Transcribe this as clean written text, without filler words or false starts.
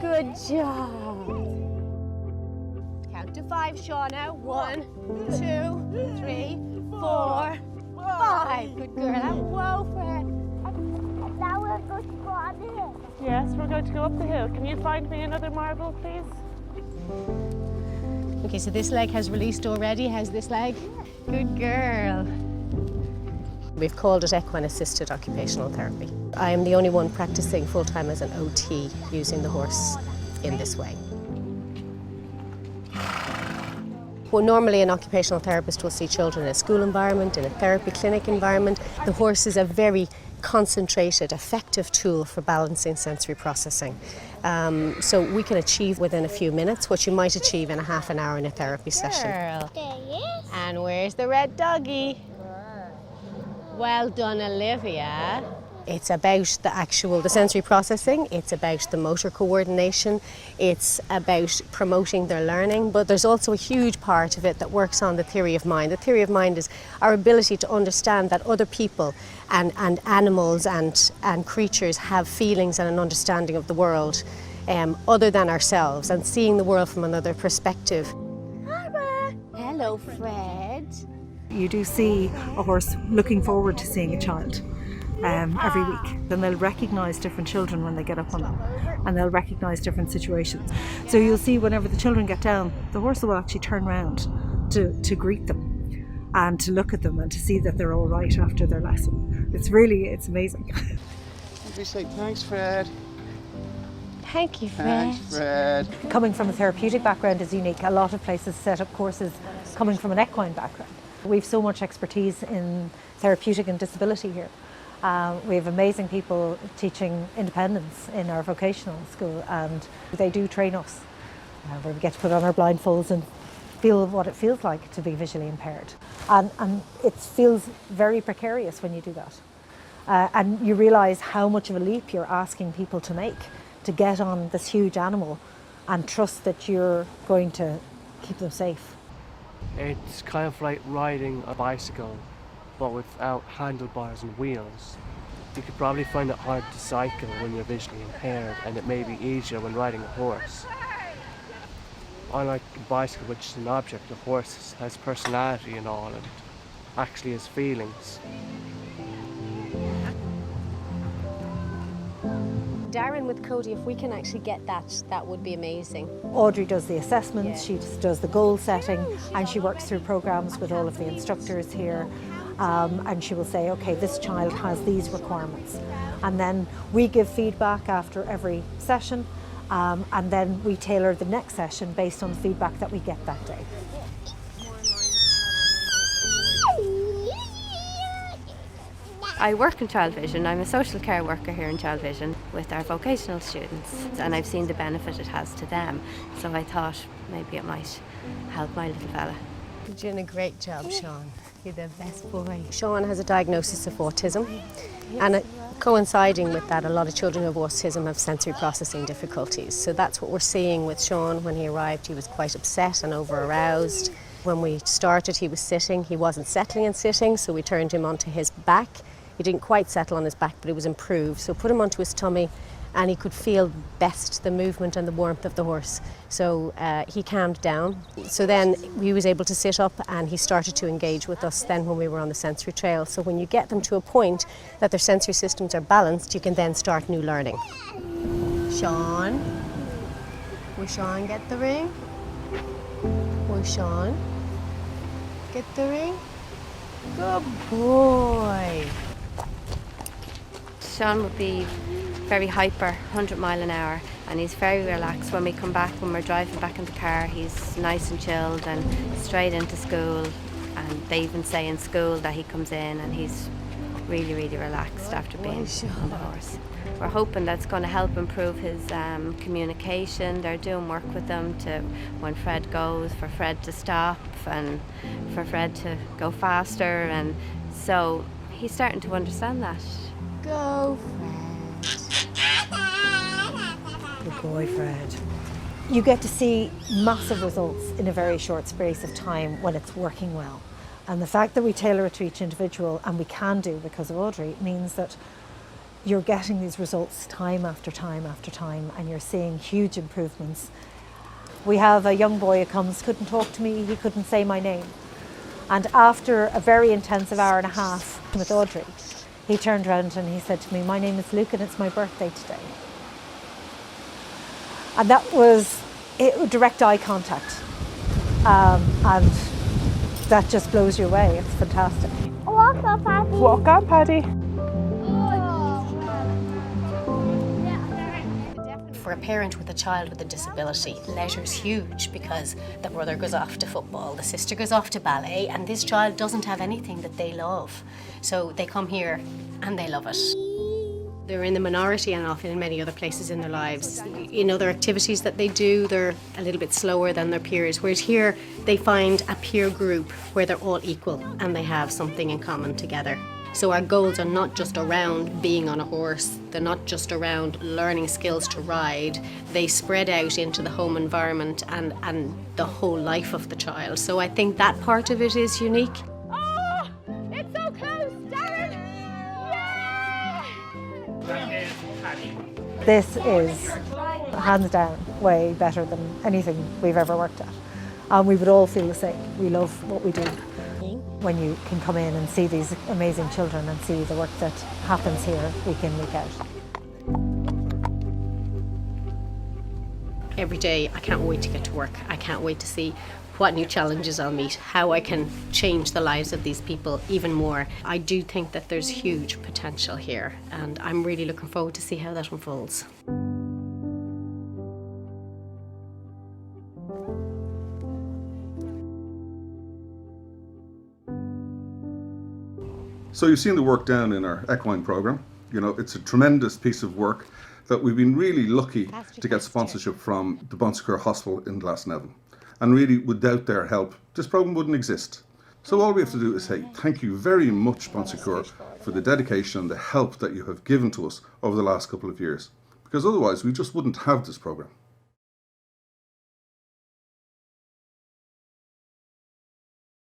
Good job. Count to 5, Shauna. 1, 2, 3, 4, 5. Good girl. Whoa, Fred. Now we're going to go on the hill. Yes, we're going to go up the hill. Can you find me another marble, please? Okay, so this leg has released already. How's this leg? Good girl. We've called it equine assisted occupational therapy. I am the only one practicing full-time as an OT using the horse in this way. Well, normally an occupational therapist will see children in a school environment, in a therapy clinic environment. The horse is a very concentrated, effective tool for balancing sensory processing. So we can achieve within a few minutes what you might achieve in a half an hour in a therapy session. There he is. And where's the red doggy? Well done, Olivia. It's about the sensory processing, it's about the motor coordination, it's about promoting their learning, but there's also a huge part of it that works on the theory of mind. The theory of mind is our ability to understand that other people and animals and creatures have feelings and an understanding of the world other than ourselves, and seeing the world from another perspective. Hello, Fred. You do see a horse looking forward to seeing a child every week. Then they'll recognise different children when they get up on them, and they'll recognise different situations. So you'll see whenever the children get down, the horse will actually turn round to greet them and to look at them and to see that they're all right after their lesson. It's amazing. We say thanks, Fred. Thank you, Fred. Thanks, Fred. Coming from a therapeutic background is unique. A lot of places set up courses coming from an equine background. We've so much expertise in therapeutic and disability here. We have amazing people teaching independence in our vocational school, and they do train us where we get to put on our blindfolds and feel what it feels like to be visually impaired. And it feels very precarious when you do that. And you realise how much of a leap you're asking people to make to get on this huge animal and trust that you're going to keep them safe. It's kind of like riding a bicycle, but without handlebars and wheels. You could probably find it hard to cycle when you're visually impaired, and it may be easier when riding a horse. Unlike a bicycle, which is an object, a horse has personality and all, and actually has feelings. Darren with Cody, if we can actually get that would be amazing. Audrey does the assessments, she does the goal setting, and she works through programs with all of the instructors here. And she will say, okay, this child has these requirements. And then we give feedback after every session, and then we tailor the next session based on the feedback that we get that day. I work in Child Vision. I'm a social care worker here in Child Vision with our vocational students, and I've seen the benefit it has to them. So I thought maybe it might help my little fella. You're doing a great job, Sean. You're the best boy. Sean has a diagnosis of autism, and coinciding with that, a lot of children who have autism have sensory processing difficulties. So that's what we're seeing with Sean. When he arrived, he was quite upset and over-aroused. When we started, he was sitting. He wasn't settling and sitting, so we turned him onto his back. He didn't quite settle on his back, but it was improved. So put him onto his tummy, and he could feel best the movement and the warmth of the horse. So he calmed down. So then he was able to sit up, and he started to engage with us then when we were on the sensory trail. So when you get them to a point that their sensory systems are balanced, you can then start new learning. Sean, will Sean get the ring? Will Sean get the ring? Good boy. Sean would be very hyper, 100 mile an hour, and he's very relaxed. When we come back, when we're driving back in the car, he's nice and chilled and straight into school. And they even say in school that he comes in and he's really, really relaxed after being on the horse. We're hoping that's going to help improve his communication. They're doing work with him to, when Fred goes, for Fred to stop and for Fred to go faster. And so he's starting to understand that. Go, Fred. Good boy, Fred. You get to see massive results in a very short space of time when it's working well. And the fact that we tailor it to each individual, and we can do because of Audrey, means that you're getting these results time after time after time, and you're seeing huge improvements. We have a young boy who comes, couldn't talk to me, he couldn't say my name. And after a very intensive hour and a half with Audrey, he turned around and he said to me, "My name is Luke and it's my birthday today." And that was direct eye contact. And that just blows you away. It's fantastic. Walk up, Abby. Walk on, Paddy. For a parent with a child with a disability, leisure's huge because the brother goes off to football, the sister goes off to ballet, and this child doesn't have anything that they love. So they come here and they love it. They're in the minority and often in many other places in their lives. You know, their activities that they do, they're a little bit slower than their peers, whereas here they find a peer group where they're all equal and they have something in common together. So our goals are not just around being on a horse, they're not just around learning skills to ride, they spread out into the home environment and the whole life of the child. So I think that part of it is unique. Oh, it's so close, Darren! Yeah! This is, hands down, way better than anything we've ever worked at. And we would all feel the same. We love what we do. When you can come in and see these amazing children and see the work that happens here week in, week out. Every day I can't wait to get to work. I can't wait to see what new challenges I'll meet, how I can change the lives of these people even more. I do think that there's huge potential here and I'm really looking forward to see how that unfolds. So you've seen the work down in our equine program. You know, it's a tremendous piece of work that we've been really lucky to get sponsorship from the Bon Secours Hospital in Glasnevin. And really, without their help, this program wouldn't exist. So all we have to do is say thank you very much, Bon Secours, for the dedication and the help that you have given to us over the last couple of years. Because otherwise, we just wouldn't have this program.